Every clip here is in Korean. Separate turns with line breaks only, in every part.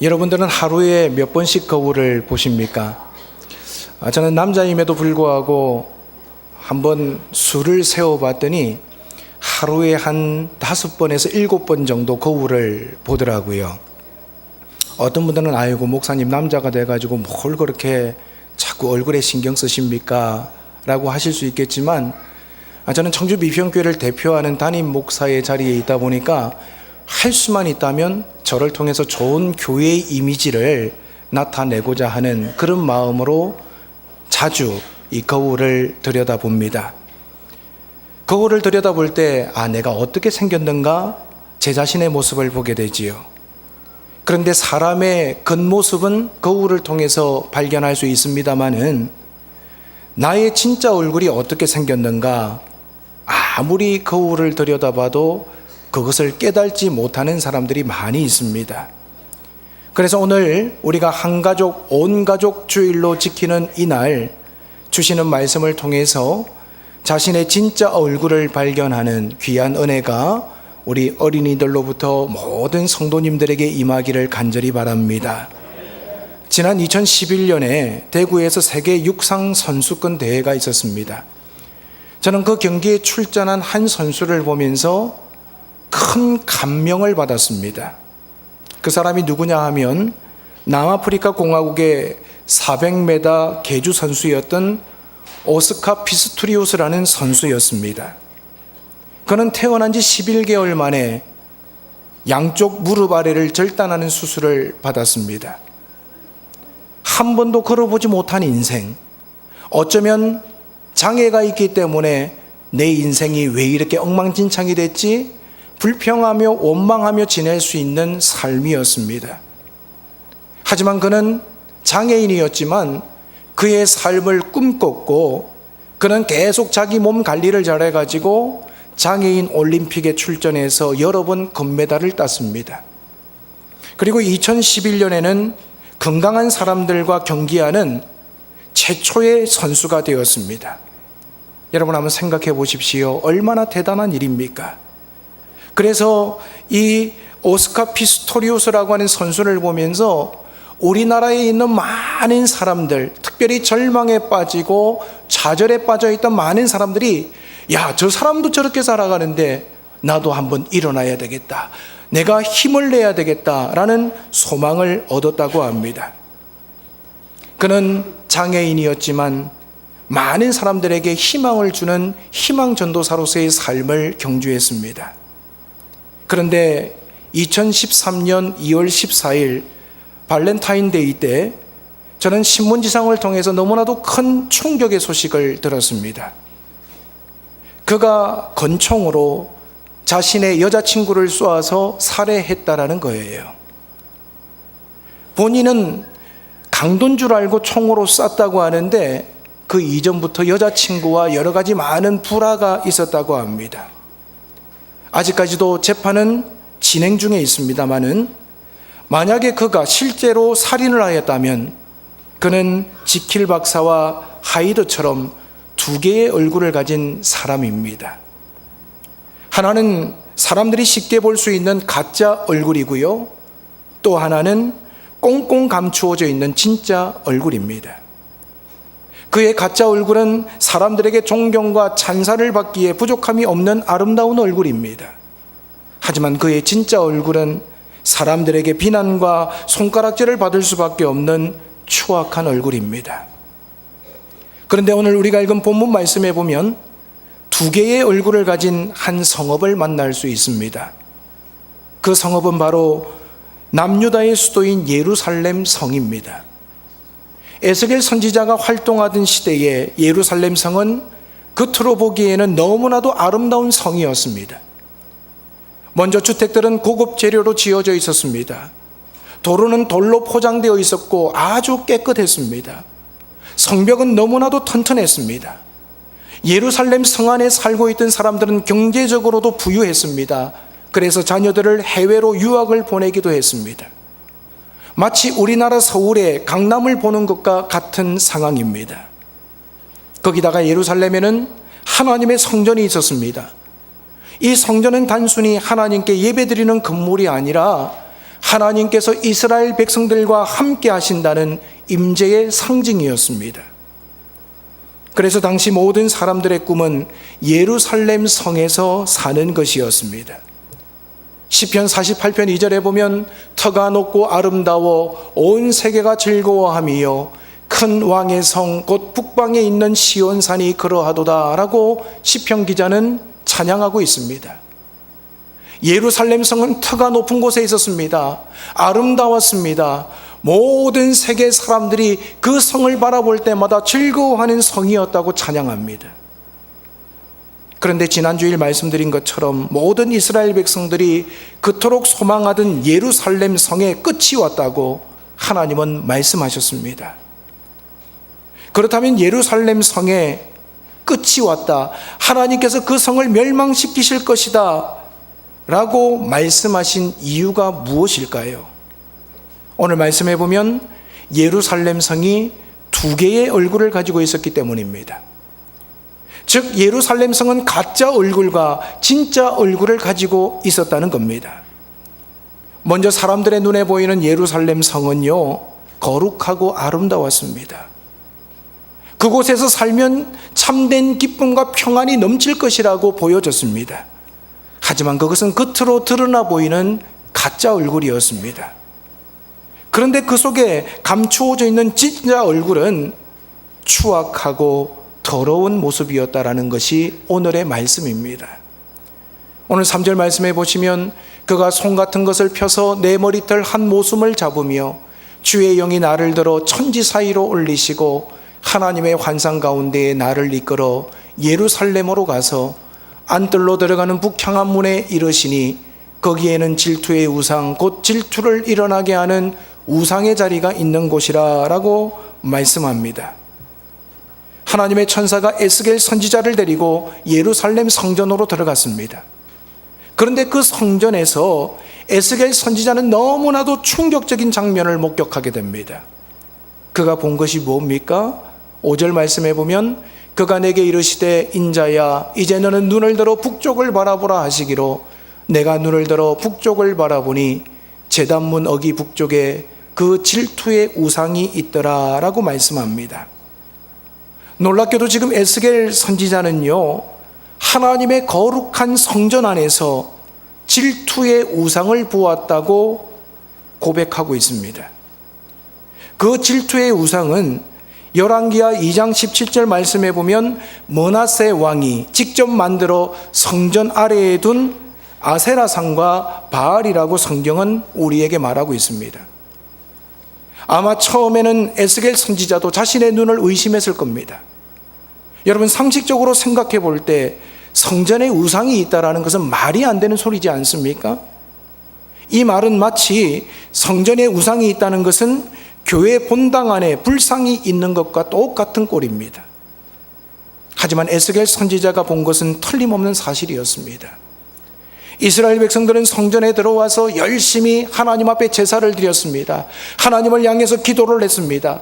여러분들은 하루에 몇 번씩 거울을 보십니까? 저는 남자임에도 불구하고 한번 수를 세워봤더니 하루에 한 5번에서 7번 정도 거울을 보더라고요. 어떤 분들은 아이고 목사님 남자가 돼가지고 뭘 그렇게 자꾸 얼굴에 신경 쓰십니까? 라고 하실 수 있겠지만 저는 청주 미평교회를 대표하는 담임 목사의 자리에 있다 보니까 할 수만 있다면 저를 통해서 좋은 교회의 이미지를 나타내고자 하는 그런 마음으로 자주 이 거울을 들여다봅니다. 거울을 들여다볼 때 내가 어떻게 생겼는가 제 자신의 모습을 보게 되지요. 그런데 사람의 겉모습은 거울을 통해서 발견할 수 있습니다마는 나의 진짜 얼굴이 어떻게 생겼는가 아무리 거울을 들여다봐도 그것을 깨닫지 못하는 사람들이 많이 있습니다. 그래서 오늘 우리가 한가족 온가족 주일로 지키는 이날 주시는 말씀을 통해서 자신의 진짜 얼굴을 발견하는 귀한 은혜가 우리 어린이들로부터 모든 성도님들에게 임하기를 간절히 바랍니다. 지난 2011년에 대구에서 세계 육상 선수권 대회가 있었습니다. 저는 그 경기에 출전한 한 선수를 보면서 큰 감명을 받았습니다. 그 사람이 누구냐 하면 남아프리카 공화국의 400m 계주 선수였던 오스카 피스토리우스라는 선수였습니다. 그는 태어난 지 11개월 만에 양쪽 무릎 아래를 절단하는 수술을 받았습니다. 한 번도 걸어보지 못한 인생, 어쩌면 장애가 있기 때문에 내 인생이 왜 이렇게 엉망진창이 됐지? 불평하며 원망하며 지낼 수 있는 삶이었습니다. 하지만 그는 장애인이었지만 그의 삶을 꿈꿨고 그는 계속 자기 몸 관리를 잘해가지고 장애인 올림픽에 출전해서 여러 번 금메달을 땄습니다. 그리고 2011년에는 건강한 사람들과 경기하는 최초의 선수가 되었습니다. 여러분 한번 생각해 보십시오. 얼마나 대단한 일입니까? 그래서 이 오스카 피스토리우스라고 하는 선수를 보면서 우리나라에 있는 많은 사람들, 특별히 절망에 빠지고 좌절에 빠져 있던 많은 사람들이 저 사람도 저렇게 살아가는데 나도 한번 일어나야 되겠다, 내가 힘을 내야 되겠다라는 소망을 얻었다고 합니다. 그는 장애인이었지만 많은 사람들에게 희망을 주는 희망 전도사로서의 삶을 경주했습니다. 그런데 2013년 2월 14일 발렌타인데이 때 저는 신문지상을 통해서 너무나도 큰 충격의 소식을 들었습니다. 그가 권총으로 자신의 여자친구를 쏘아서 살해했다라는 거예요. 본인은 강도인 줄 알고 총으로 쐈다고 하는데 그 이전부터 여자친구와 여러 가지 많은 불화가 있었다고 합니다. 아직까지도 재판은 진행 중에 있습니다마는 만약에 그가 실제로 살인을 하였다면 그는 지킬 박사와 하이드처럼 두 개의 얼굴을 가진 사람입니다. 하나는 사람들이 쉽게 볼 수 있는 가짜 얼굴이고요, 또 하나는 꽁꽁 감추어져 있는 진짜 얼굴입니다. 그의 가짜 얼굴은 사람들에게 존경과 찬사를 받기에 부족함이 없는 아름다운 얼굴입니다. 하지만 그의 진짜 얼굴은 사람들에게 비난과 손가락질을 받을 수밖에 없는 추악한 얼굴입니다. 그런데 오늘 우리가 읽은 본문 말씀에 보면 두 개의 얼굴을 가진 한 성읍을 만날 수 있습니다. 그 성읍은 바로 남유다의 수도인 예루살렘 성입니다. 에스겔 선지자가 활동하던 시대에 예루살렘 성은 겉으로 보기에는 너무나도 아름다운 성이었습니다. 먼저 주택들은 고급 재료로 지어져 있었습니다. 도로는 돌로 포장되어 있었고 아주 깨끗했습니다. 성벽은 너무나도 튼튼했습니다. 예루살렘 성 안에 살고 있던 사람들은 경제적으로도 부유했습니다. 그래서 자녀들을 해외로 유학을 보내기도 했습니다. 마치 우리나라 서울의 강남을 보는 것과 같은 상황입니다. 거기다가 예루살렘에는 하나님의 성전이 있었습니다. 이 성전은 단순히 하나님께 예배드리는 건물이 아니라 하나님께서 이스라엘 백성들과 함께 하신다는 임재의 상징이었습니다. 그래서 당시 모든 사람들의 꿈은 예루살렘 성에서 사는 것이었습니다. 시편 48편 2절에 보면 터가 높고 아름다워 온 세계가 즐거워하며 큰 왕의 성 곧 북방에 있는 시온산이 그러하도다 라고 시편 기자는 찬양하고 있습니다. 예루살렘 성은 터가 높은 곳에 있었습니다. 아름다웠습니다. 모든 세계 사람들이 그 성을 바라볼 때마다 즐거워하는 성이었다고 찬양합니다. 그런데 지난주일 말씀드린 것처럼 모든 이스라엘 백성들이 그토록 소망하던 예루살렘 성의 끝이 왔다고 하나님은 말씀하셨습니다. 그렇다면 예루살렘 성의 끝이 왔다, 하나님께서 그 성을 멸망시키실 것이다 라고 말씀하신 이유가 무엇일까요? 오늘 말씀해 보면 예루살렘 성이 두 개의 얼굴을 가지고 있었기 때문입니다. 즉 예루살렘 성은 가짜 얼굴과 진짜 얼굴을 가지고 있었다는 겁니다. 먼저 사람들의 눈에 보이는 예루살렘 성은요, 거룩하고 아름다웠습니다. 그곳에서 살면 참된 기쁨과 평안이 넘칠 것이라고 보여졌습니다. 하지만 그것은 겉으로 드러나 보이는 가짜 얼굴이었습니다. 그런데 그 속에 감추어져 있는 진짜 얼굴은 추악하고 더러운 모습이었다라는 것이 오늘의 말씀입니다. 오늘 3절 말씀해 보시면 그가 송 같은 것을 펴서 내 머리털 한 모숨을 잡으며 주의 영이 나를 들어 천지 사이로 올리시고 하나님의 환상 가운데에 나를 이끌어 예루살렘으로 가서 안뜰로 들어가는 북향한 문에 이르시니 거기에는 질투의 우상 곧 질투를 일어나게 하는 우상의 자리가 있는 곳이라 라고 말씀합니다. 하나님의 천사가 에스겔 선지자를 데리고 예루살렘 성전으로 들어갔습니다. 그런데 그 성전에서 에스겔 선지자는 너무나도 충격적인 장면을 목격하게 됩니다. 그가 본 것이 뭡니까? 5절 말씀해 보면 그가 내게 이르시되 인자야 이제 너는 눈을 들어 북쪽을 바라보라 하시기로 내가 눈을 들어 북쪽을 바라보니 제단문 어기 북쪽에 그 질투의 우상이 있더라 라고 말씀합니다. 놀랍게도 지금 에스겔 선지자는요, 하나님의 거룩한 성전 안에서 질투의 우상을 보았다고 고백하고 있습니다. 그 질투의 우상은 열왕기하 2장 17절 말씀해 보면 므낫세 왕이 직접 만들어 성전 아래에 둔 아세라상과 바알이라고 성경은 우리에게 말하고 있습니다. 아마 처음에는 에스겔 선지자도 자신의 눈을 의심했을 겁니다. 여러분 상식적으로 생각해 볼 때 성전에 우상이 있다는 것은 말이 안 되는 소리지 않습니까? 이 말은 마치 성전에 우상이 있다는 것은 교회 본당 안에 불상이 있는 것과 똑같은 꼴입니다. 하지만 에스겔 선지자가 본 것은 틀림없는 사실이었습니다. 이스라엘 백성들은 성전에 들어와서 열심히 하나님 앞에 제사를 드렸습니다. 하나님을 향해서 기도를 했습니다.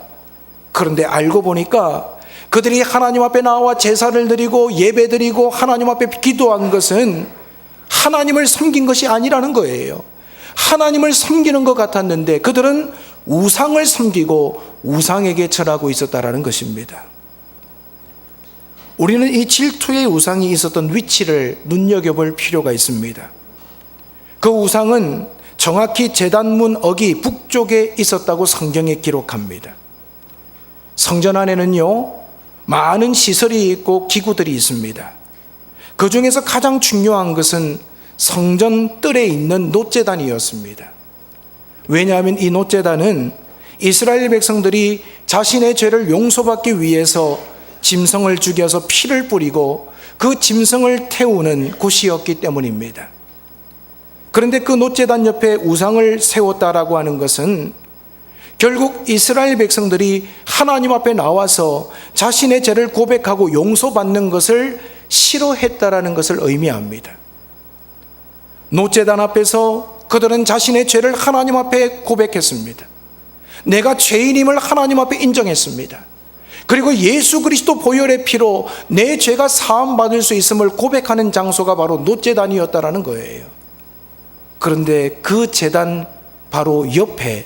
그런데 알고 보니까 그들이 하나님 앞에 나와 제사를 드리고 예배 드리고 하나님 앞에 기도한 것은 하나님을 섬긴 것이 아니라는 거예요. 하나님을 섬기는 것 같았는데 그들은 우상을 섬기고 우상에게 절하고 있었다라는 것입니다. 우리는 이 질투의 우상이 있었던 위치를 눈여겨볼 필요가 있습니다. 그 우상은 정확히 제단문 어기 북쪽에 있었다고 성경에 기록합니다. 성전 안에는요, 많은 시설이 있고 기구들이 있습니다. 그 중에서 가장 중요한 것은 성전 뜰에 있는 놋제단이었습니다. 왜냐하면 이 놋제단은 이스라엘 백성들이 자신의 죄를 용서받기 위해서 짐승을 죽여서 피를 뿌리고 그 짐승을 태우는 곳이었기 때문입니다. 그런데 그 놋제단 옆에 우상을 세웠다라고 하는 것은 결국 이스라엘 백성들이 하나님 앞에 나와서 자신의 죄를 고백하고 용서받는 것을 싫어했다라는 것을 의미합니다. 놋제단 앞에서 그들은 자신의 죄를 하나님 앞에 고백했습니다. 내가 죄인임을 하나님 앞에 인정했습니다. 그리고 예수 그리스도 보혈의 피로 내 죄가 사함받을 수 있음을 고백하는 장소가 바로 놋제단이었다라는 거예요. 그런데 그 제단 바로 옆에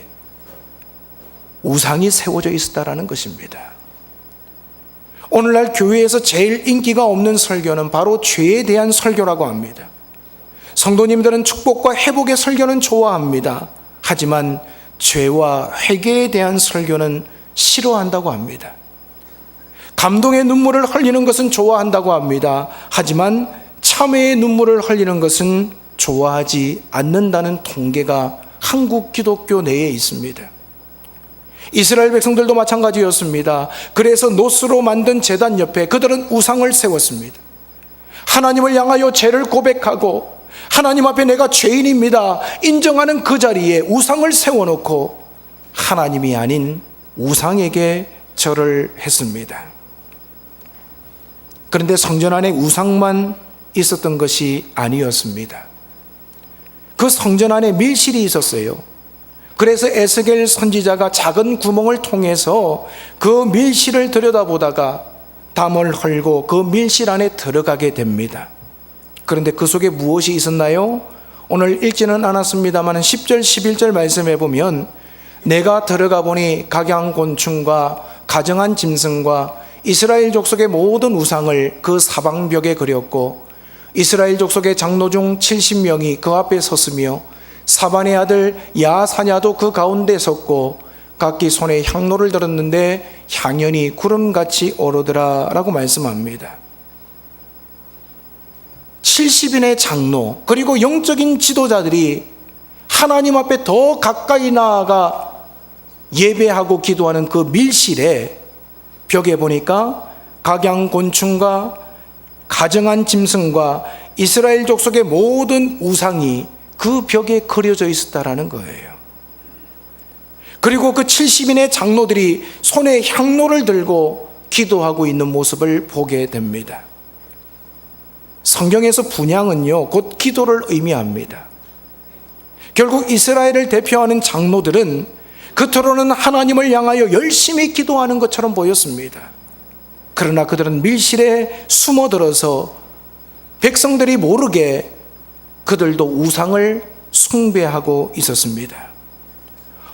우상이 세워져 있었다라는 것입니다. 오늘날 교회에서 제일 인기가 없는 설교는 바로 죄에 대한 설교라고 합니다. 성도님들은 축복과 회복의 설교는 좋아합니다. 하지만 죄와 회개에 대한 설교는 싫어한다고 합니다. 감동의 눈물을 흘리는 것은 좋아한다고 합니다. 하지만 참회의 눈물을 흘리는 것은 좋아하지 않는다는 통계가 한국 기독교 내에 있습니다. 이스라엘 백성들도 마찬가지였습니다. 그래서 노스로 만든 제단 옆에 그들은 우상을 세웠습니다. 하나님을 향하여 죄를 고백하고 하나님 앞에 내가 죄인입니다 인정하는 그 자리에 우상을 세워놓고 하나님이 아닌 우상에게 절을 했습니다. 그런데 성전 안에 우상만 있었던 것이 아니었습니다. 그 성전 안에 밀실이 있었어요. 그래서 에스겔 선지자가 작은 구멍을 통해서 그 밀실을 들여다보다가 담을 헐고 그 밀실 안에 들어가게 됩니다. 그런데 그 속에 무엇이 있었나요? 오늘 읽지는 않았습니다만 10절 11절 말씀해 보면 내가 들어가 보니 각양곤충과 가정한 짐승과 이스라엘 족속의 모든 우상을 그 사방벽에 그렸고 이스라엘 족속의 장로 중 70명이 그 앞에 섰으며 사반의 아들 야사냐도 그 가운데 섰고 각기 손에 향로를 들었는데 향연이 구름같이 오르더라 라고 말씀합니다. 70인의 장로 그리고 영적인 지도자들이 하나님 앞에 더 가까이 나아가 예배하고 기도하는 그 밀실에 벽에 보니까 각양곤충과 가정한 짐승과 이스라엘 족속의 모든 우상이 그 벽에 그려져 있었다라는 거예요. 그리고 그 70인의 장로들이 손에 향로를 들고 기도하고 있는 모습을 보게 됩니다. 성경에서 분향은요 곧 기도를 의미합니다. 결국 이스라엘을 대표하는 장로들은 겉으로는 하나님을 향하여 열심히 기도하는 것처럼 보였습니다. 그러나 그들은 밀실에 숨어들어서 백성들이 모르게 그들도 우상을 숭배하고 있었습니다.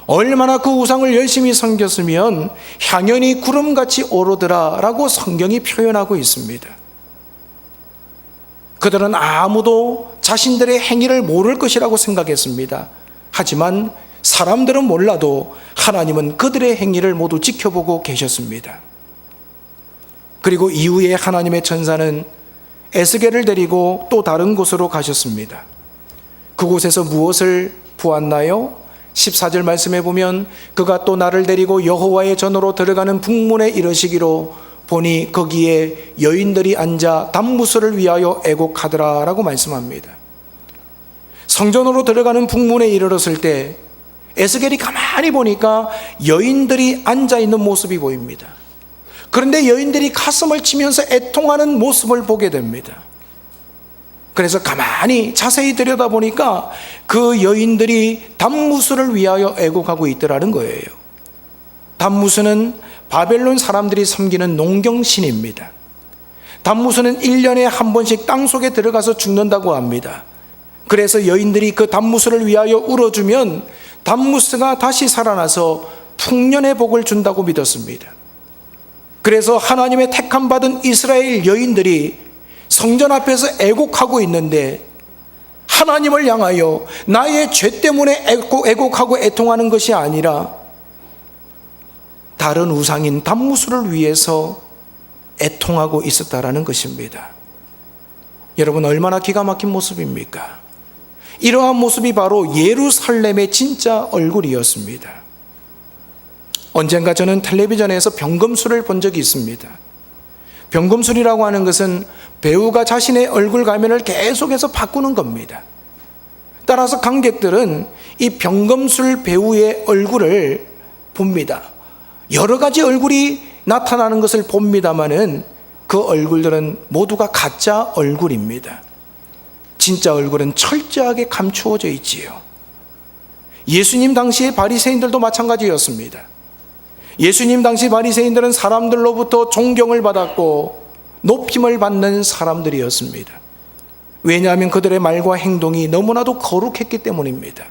얼마나 그 우상을 열심히 섬겼으면 향연이 구름같이 오르더라 라고 성경이 표현하고 있습니다. 그들은 아무도 자신들의 행위를 모를 것이라고 생각했습니다. 하지만 사람들은 몰라도 하나님은 그들의 행위를 모두 지켜보고 계셨습니다. 그리고 이후에 하나님의 천사는 에스겔을 데리고 또 다른 곳으로 가셨습니다. 그곳에서 무엇을 보았나요? 14절 말씀해 보면 그가 또 나를 데리고 여호와의 전으로 들어가는 북문에 이르시기로 보니 거기에 여인들이 앉아 단무술을 위하여 애곡하더라 라고 말씀합니다. 성전으로 들어가는 북문에 이르렀을 때 에스겔이 가만히 보니까 여인들이 앉아있는 모습이 보입니다. 그런데 여인들이 가슴을 치면서 애통하는 모습을 보게 됩니다. 그래서 가만히 자세히 들여다보니까 그 여인들이 단무술을 위하여 애곡하고 있더라는 거예요. 단무술은 바벨론 사람들이 섬기는 농경신입니다. 단무술은 1년에 한 번씩 땅속에 들어가서 죽는다고 합니다. 그래서 여인들이 그 단무술을 위하여 울어주면 단무스가 다시 살아나서 풍년의 복을 준다고 믿었습니다. 그래서 하나님의 택함 받은 이스라엘 여인들이 성전 앞에서 애곡하고 있는데 하나님을 향하여 나의 죄 때문에 애곡하고 애통하는 것이 아니라 다른 우상인 단무술을 위해서 애통하고 있었다라는 것입니다. 여러분 얼마나 기가 막힌 모습입니까? 이러한 모습이 바로 예루살렘의 진짜 얼굴이었습니다. 언젠가 저는 텔레비전에서 병금술을 본 적이 있습니다. 병금술이라고 하는 것은 배우가 자신의 얼굴 가면을 계속해서 바꾸는 겁니다. 따라서 관객들은 이 병금술 배우의 얼굴을 봅니다. 여러 가지 얼굴이 나타나는 것을 봅니다마는 그 얼굴들은 모두가 가짜 얼굴입니다. 진짜 얼굴은 철저하게 감추어져 있지요. 예수님 당시의 바리새인들도 마찬가지였습니다. 예수님 당시 바리새인들은 사람들로부터 존경을 받았고 높임을 받는 사람들이었습니다. 왜냐하면 그들의 말과 행동이 너무나도 거룩했기 때문입니다.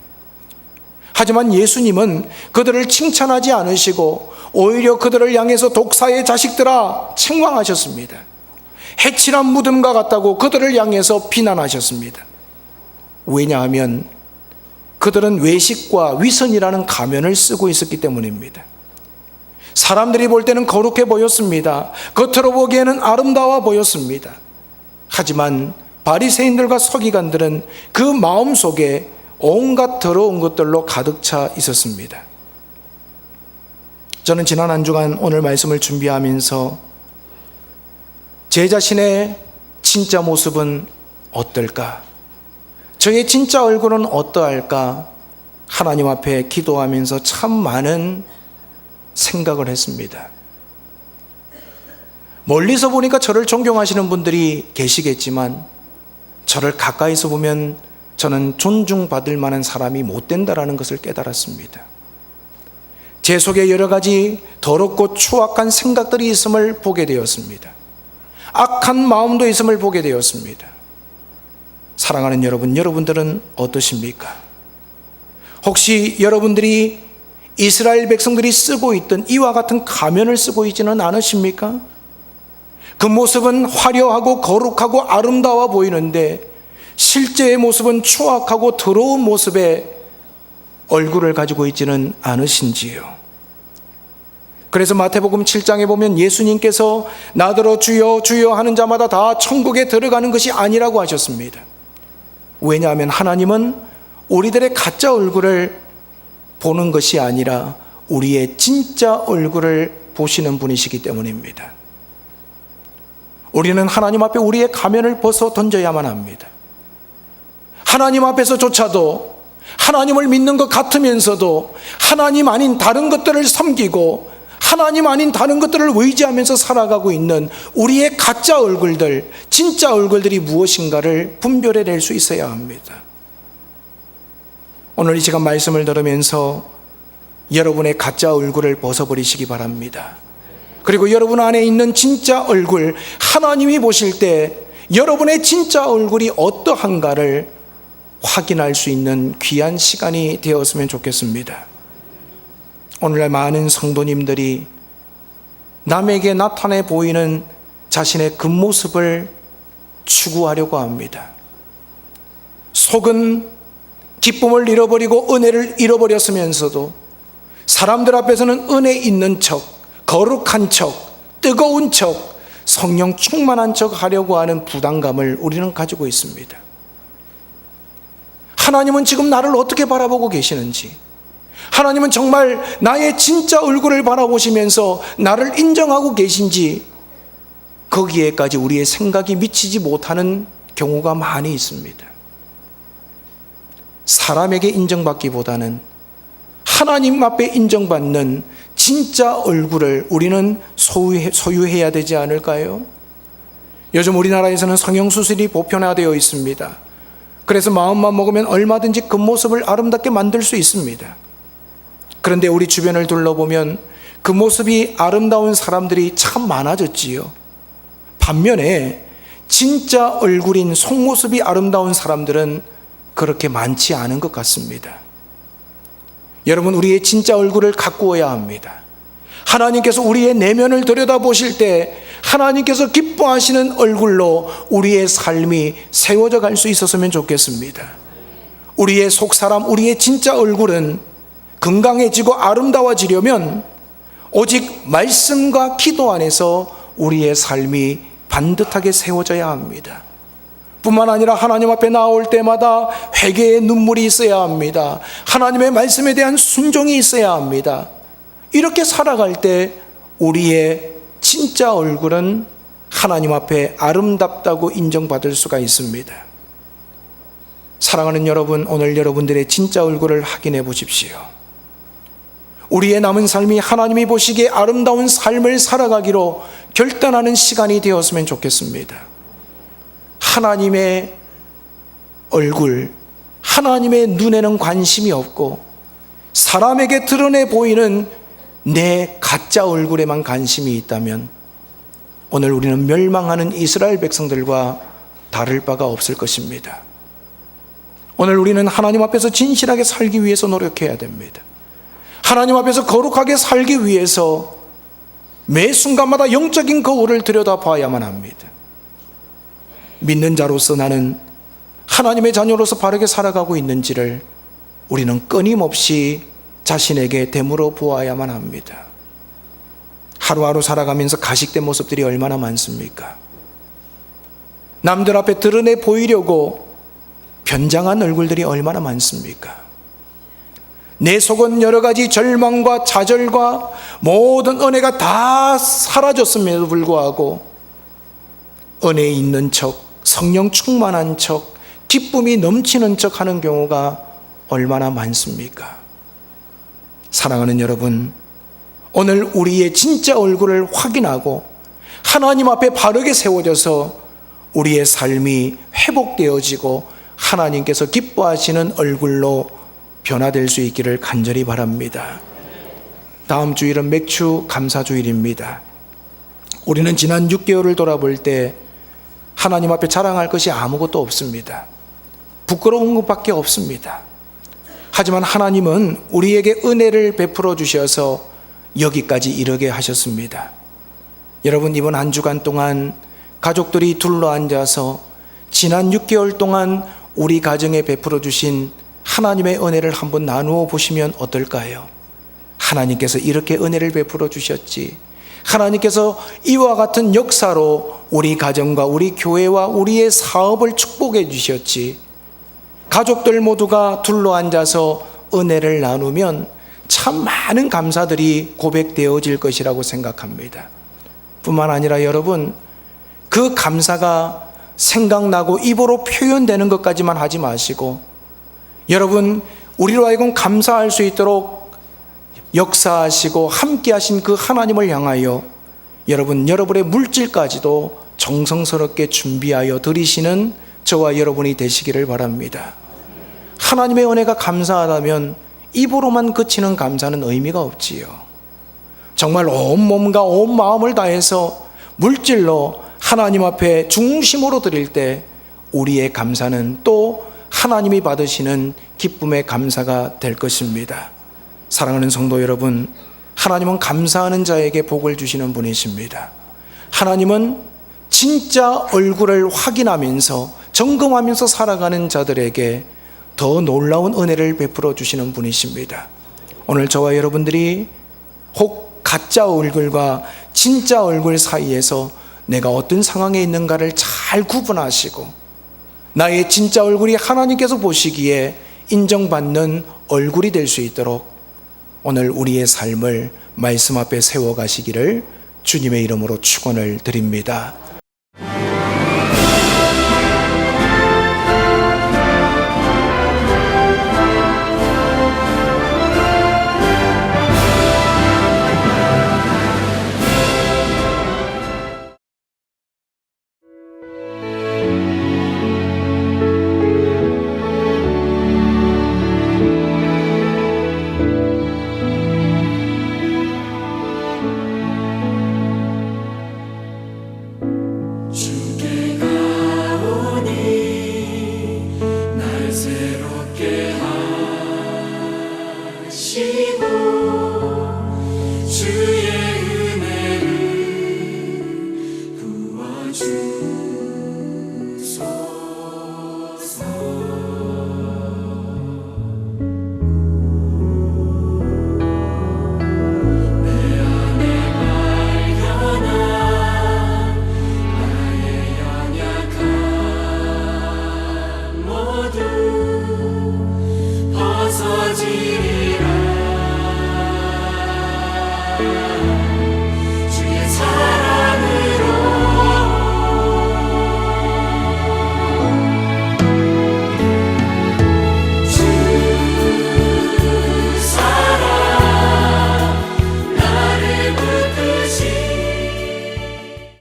하지만 예수님은 그들을 칭찬하지 않으시고 오히려 그들을 향해서 독사의 자식들아 책망하셨습니다. 해칠한 무덤과 같다고 그들을 향해서 비난하셨습니다. 왜냐하면 그들은 외식과 위선이라는 가면을 쓰고 있었기 때문입니다. 사람들이 볼 때는 거룩해 보였습니다. 겉으로 보기에는 아름다워 보였습니다. 하지만 바리새인들과 서기관들은 그 마음속에 온갖 더러운 것들로 가득 차 있었습니다. 저는 지난 한 주간 오늘 말씀을 준비하면서 제 자신의 진짜 모습은 어떨까? 저의 진짜 얼굴은 어떠할까? 하나님 앞에 기도하면서 참 많은 생각을 했습니다. 멀리서 보니까 저를 존경하시는 분들이 계시겠지만 저를 가까이서 보면 저는 존중받을 만한 사람이 못 된다라는 것을 깨달았습니다. 제 속에 여러 가지 더럽고 추악한 생각들이 있음을 보게 되었습니다. 악한 마음도 있음을 보게 되었습니다. 사랑하는 여러분, 여러분들은 어떠십니까? 혹시 여러분들이 이스라엘 백성들이 쓰고 있던 이와 같은 가면을 쓰고 있지는 않으십니까? 그 모습은 화려하고 거룩하고 아름다워 보이는데 실제의 모습은 추악하고 더러운 모습의 얼굴을 가지고 있지는 않으신지요? 그래서 마태복음 7장에 보면 예수님께서 나더러 주여 주여 하는 자마다 다 천국에 들어가는 것이 아니라고 하셨습니다. 왜냐하면 하나님은 우리들의 가짜 얼굴을 보는 것이 아니라 우리의 진짜 얼굴을 보시는 분이시기 때문입니다. 우리는 하나님 앞에 우리의 가면을 벗어 던져야만 합니다. 하나님 앞에서조차도 하나님을 믿는 것 같으면서도 하나님 아닌 다른 것들을 섬기고 하나님 아닌 다른 것들을 의지하면서 살아가고 있는 우리의 가짜 얼굴들, 진짜 얼굴들이 무엇인가를 분별해낼 수 있어야 합니다. 오늘 이 시간 말씀을 들으면서 여러분의 가짜 얼굴을 벗어버리시기 바랍니다. 그리고 여러분 안에 있는 진짜 얼굴, 하나님이 보실 때 여러분의 진짜 얼굴이 어떠한가를 확인할 수 있는 귀한 시간이 되었으면 좋겠습니다. 오늘날 많은 성도님들이 남에게 나타내 보이는 자신의 겉모습을 추구하려고 합니다. 속은 기쁨을 잃어버리고 은혜를 잃어버렸으면서도 사람들 앞에서는 은혜 있는 척, 거룩한 척, 뜨거운 척, 성령 충만한 척 하려고 하는 부담감을 우리는 가지고 있습니다. 하나님은 지금 나를 어떻게 바라보고 계시는지, 하나님은 정말 나의 진짜 얼굴을 바라보시면서 나를 인정하고 계신지, 거기에까지 우리의 생각이 미치지 못하는 경우가 많이 있습니다. 사람에게 인정받기보다는 하나님 앞에 인정받는 진짜 얼굴을 우리는 소유해야 되지 않을까요? 요즘 우리나라에서는 성형수술이 보편화되어 있습니다. 그래서 마음만 먹으면 얼마든지 겉모습을 아름답게 만들 수 있습니다. 그런데 우리 주변을 둘러보면 그 모습이 아름다운 사람들이 참 많아졌지요. 반면에 진짜 얼굴인 속모습이 아름다운 사람들은 그렇게 많지 않은 것 같습니다. 여러분, 우리의 진짜 얼굴을 가꾸어야 합니다. 하나님께서 우리의 내면을 들여다보실 때 하나님께서 기뻐하시는 얼굴로 우리의 삶이 세워져 갈 수 있었으면 좋겠습니다. 우리의 속사람, 우리의 진짜 얼굴은 건강해지고 아름다워지려면 오직 말씀과 기도 안에서 우리의 삶이 반듯하게 세워져야 합니다. 뿐만 아니라 하나님 앞에 나올 때마다 회개의 눈물이 있어야 합니다. 하나님의 말씀에 대한 순종이 있어야 합니다. 이렇게 살아갈 때 우리의 진짜 얼굴은 하나님 앞에 아름답다고 인정받을 수가 있습니다. 사랑하는 여러분, 오늘 여러분들의 진짜 얼굴을 확인해 보십시오. 우리의 남은 삶이 하나님이 보시기에 아름다운 삶을 살아가기로 결단하는 시간이 되었으면 좋겠습니다. 하나님의 얼굴, 하나님의 눈에는 관심이 없고 사람에게 드러내 보이는 내 가짜 얼굴에만 관심이 있다면 오늘 우리는 멸망하는 이스라엘 백성들과 다를 바가 없을 것입니다. 오늘 우리는 하나님 앞에서 진실하게 살기 위해서 노력해야 됩니다. 하나님 앞에서 거룩하게 살기 위해서 매 순간마다 영적인 거울을 들여다봐야만 합니다. 믿는 자로서 나는 하나님의 자녀로서 바르게 살아가고 있는지를 우리는 끊임없이 자신에게 되물어 보아야만 합니다. 하루하루 살아가면서 가식된 모습들이 얼마나 많습니까? 남들 앞에 드러내 보이려고 변장한 얼굴들이 얼마나 많습니까? 내 속은 여러 가지 절망과 좌절과 모든 은혜가 다 사라졌음에도 불구하고 은혜 있는 척, 성령 충만한 척, 기쁨이 넘치는 척 하는 경우가 얼마나 많습니까? 사랑하는 여러분, 오늘 우리의 진짜 얼굴을 확인하고 하나님 앞에 바르게 세워져서 우리의 삶이 회복되어지고 하나님께서 기뻐하시는 얼굴로 변화될 수 있기를 간절히 바랍니다. 다음 주일은 맥주 감사주일입니다. 우리는 지난 6개월을 돌아볼 때 하나님 앞에 자랑할 것이 아무것도 없습니다. 부끄러운 것밖에 없습니다. 하지만 하나님은 우리에게 은혜를 베풀어 주셔서 여기까지 이르게 하셨습니다. 여러분, 이번 한 주간 동안 가족들이 둘러앉아서 지난 6개월 동안 우리 가정에 베풀어 주신 하나님의 은혜를 한번 나누어 보시면 어떨까요? 하나님께서 이렇게 은혜를 베풀어 주셨지, 하나님께서 이와 같은 역사로 우리 가정과 우리 교회와 우리의 사업을 축복해 주셨지, 가족들 모두가 둘러앉아서 은혜를 나누면 참 많은 감사들이 고백되어질 것이라고 생각합니다. 뿐만 아니라 여러분, 그 감사가 생각나고 입으로 표현되는 것까지만 하지 마시고, 여러분, 우리로 하여금 감사할 수 있도록 역사하시고 함께 하신 그 하나님을 향하여 여러분, 여러분의 물질까지도 정성스럽게 준비하여 드리시는 저와 여러분이 되시기를 바랍니다. 하나님의 은혜가 감사하다면 입으로만 그치는 감사는 의미가 없지요. 정말 온 몸과 온 마음을 다해서 물질로 하나님 앞에 중심으로 드릴 때 우리의 감사는 또 하나님이 받으시는 기쁨의 감사가 될 것입니다. 사랑하는 성도 여러분, 하나님은 감사하는 자에게 복을 주시는 분이십니다. 하나님은 진짜 얼굴을 확인하면서 점검하면서 살아가는 자들에게 더 놀라운 은혜를 베풀어 주시는 분이십니다. 오늘 저와 여러분들이 혹 가짜 얼굴과 진짜 얼굴 사이에서 내가 어떤 상황에 있는가를 잘 구분하시고 나의 진짜 얼굴이 하나님께서 보시기에 인정받는 얼굴이 될 수 있도록 오늘 우리의 삶을 말씀 앞에 세워가시기를 주님의 이름으로 축원을 드립니다.